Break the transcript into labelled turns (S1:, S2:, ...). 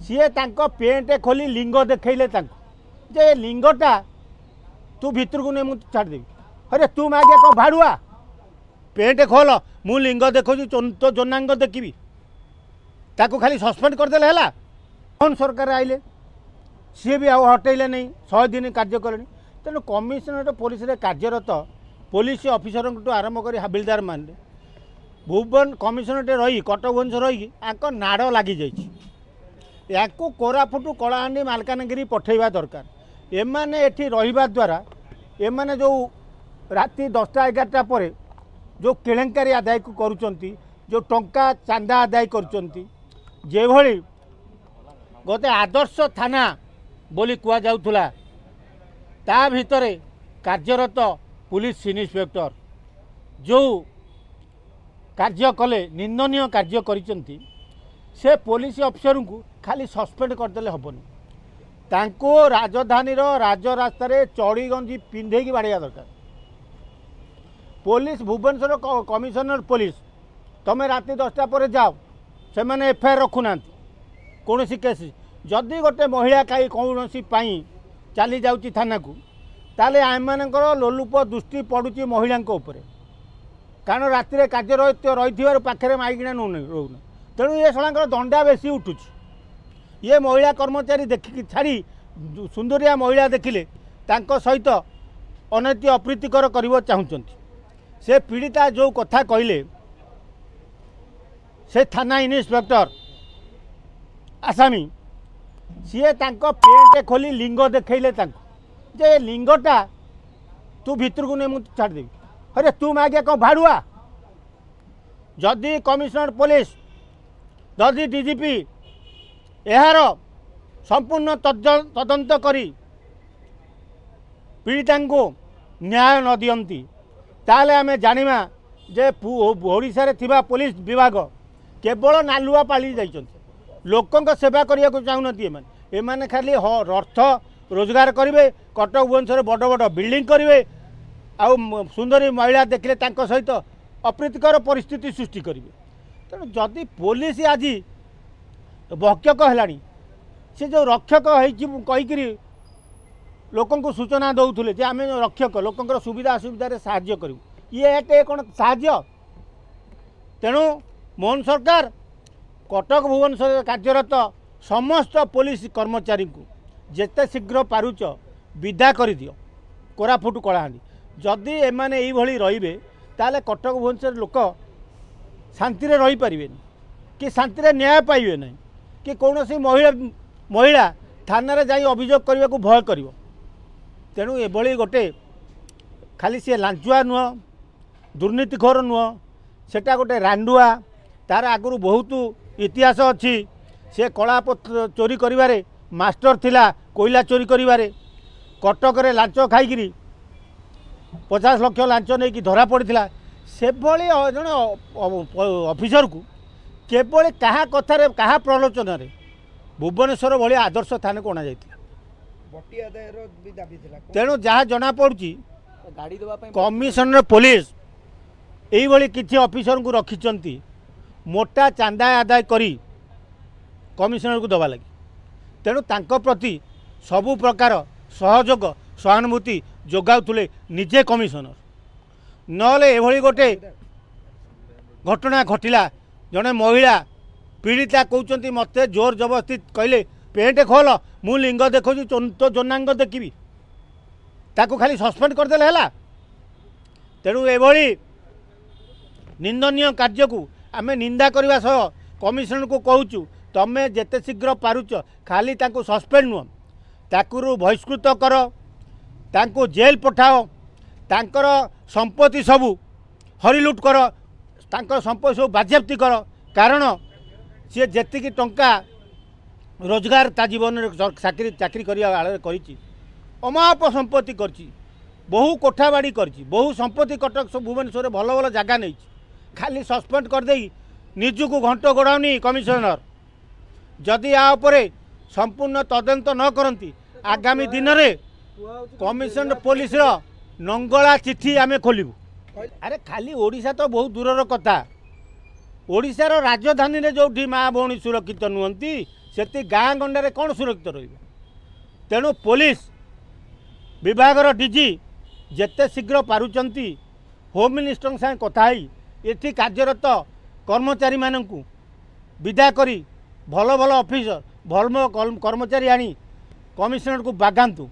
S1: सी paint खोली लिंग देखले जे लिंगटा तू भितर को नहीं मुझे छाड़देवी अरे तू मागे कौन भाड़ुआ पेंट खोल मु लिंग देखो तो जनांग देखी ताको खाली सस्पेंड करदे है कौन सरकार आइले सी भी आउ हटेले नहीं 100 दिन कार्य कले तेणु कमिशनरेट पुलिस कार्यरत पुलिस ऑफिसर आरंभ कर हाबिलदार मान भुवन कमिशनरेट रही कटक भुवनेश्वर रही नाड़ लगी जा कोरापुट कलाहांडी मालकानगिरी पठेवा दरकार एमाने एठी रहिबा द्वारा एमाने जो राति 10टा 11टा पर जो केलेंकारी आदाय करुचंती जो टंका चांदा आदाय करुचंती जेभली गोटे आदर्श थाना बोली कुआ जाउथुला ता भितरे कार्यरत पुलिस इन्स्पेक्टर जो कार्य कले निंदनीय कार्य करिसंती से पुलिस ऑफिसर को खाली सस्पेंड करदेले हेनी तांको राजधानी राजरास्त चढ़ी गंजी पिंधे की बाड़िया दरकार पुलिस भुवनेश्वर कमिशनर पुलिस तमें राति 10टा पर जाओ से मैंने एफआईआर रखुना कौन केस जदि गोटे महिला कहीं कौन चली जाऊँगी थाना को ताले आम लोलुप दृष्टि पड़ुची महिला कारण राति कार्य रही पाखे माइकिना रोना तेणु ये सलांकर दंडा बेसी उठुची ये महिला कर्मचारी देखिकी छाड़ी सुंदरिया महिला देखिले सहित अनैति अप्रीतिकर कर चाहूँगी से पीड़िता जो कथा कहले से थाना इन्स्पेक्टर आसामी सी पेंट खोली लिंग देखले जे लिंगटा तू भितर को नहीं मुझे छाड़देवी अरे तू मागे कौन भाड़ुआ जदि कमिशनर पुलिस जदि डीजीपी यार संपूर्ण तदंत करी पीड़िता को न्याय न दियंती ताले आमे जानिमा जे ओडिशा रे थिबा पुलिस विभाग केवल नालुआ पाली जाइछन्ति लोकंक सेवा करिया को चाहुनती एमाने खाली अर्थ रोजगार करेंगे कटक भुवनेश्वर बड़ बड़ बिल्डिंग करेंगे आउ सुंदरी महिला देखले तांको सहित अप्रीतिकर परिस्थिति सृष्टि करेंगे तेणु जदि पुलिस आज भक्षक है सी जो रक्षक कहीकि लोक सूचना दौले जे आम रक्षक लोकंर सुविधा असुविधा साहाय्य करूँ ये कौन साहाय्य तेणु मोहन सरकार कटक भुवनेश्वर कार्यरत समस्त पुलिस कर्मचारी को जेते शीघ्र पारुच विदा कर दियो कोरापुट कलाहांडी जदि एमाने यही रहिबे ताले कटक भुवनेश्वर लोक शांति रही पारे कि शांति न्याय पाइबे नहीं कि कौन सी महिला थाना जाई अभियोग करने को भय कर तेणु एभली गोटे खाली सी लांचुआ नुह दुर्नीतिखोर नुह सेटा गोटे रांडुआ तार आगु बहुत इतिहास अच्छी से कला चोरी करिवारे मास्टर थिला कोयला चोरी करिवारे कटक रे लांच खाई 50 लाख लांच नहीं धरा पड़ा से जड़े ऑफिसर को केवल क्या कथार क्या प्रलोचन भुवनेश्वर भाई आदर्श थाना को अणाई तेणु जहाँ जना पड़ी कमिशनर पुलिस यही किसी ऑफिसर को रखी मोटा चांदा आदाय करी कमिशनर को दबा लगी तेणु तांको प्रति सबु प्रकार सहयोग सहानुभूति जोगाउले निजे कमिशनर नले एभली गोटे घटना घटिला जड़े महिला पीड़िता कहते मत जोर जबरदस्ती कहले पेंट खोल मु लिंग देखो तो जनांग देखी ताको खाली सस्पेंड करदे है तेणु एभली निंदनीय कार्य को आमे निंदा करने सह कमिशनर को कहूँ तमें जेते शीघ्र पारुच खाली ताको सस्पेंड नुह ताकू बहिष्कृत कर तांको जेल पठाओ तांकर संपत्ति सबू हरिलुट कर तांकर संपत्ति सब बाज्याप्ति कर कारण सी जी टंका रोजगार ता जीवन चाकरी चाकरी कर अमाप संपत्ति कर बहु कोठाबाड़ी कर बहु संपत्ति कटक भुवनेश्वर भल भल जगह नहीं खाली सस्पेंड करदे निजुक घंट गोड़ाऊनी कमिशनर जदि यापर संपूर्ण तदंत न करती आगामी दिन में कमिशनर पुलिस नंगला चिठी आमे खोलू अरे खाली ओडिशा तो बहुत दूर कथा ओडिशार राजधानी रे जो माँ भौणी सुरक्षित नुहंती सेति गाँ गंडारे कौन सुरक्षित रही तेणु पुलिस विभागर डीजी जेते शीघ्र पारुचंती होम मिनिस्टर साथ कथाई एटी कार्यरत कर्मचारी मानू विदा करी भल भल ऑफिसर भल कर्मचारी आनी कमिशनर को बागांतु।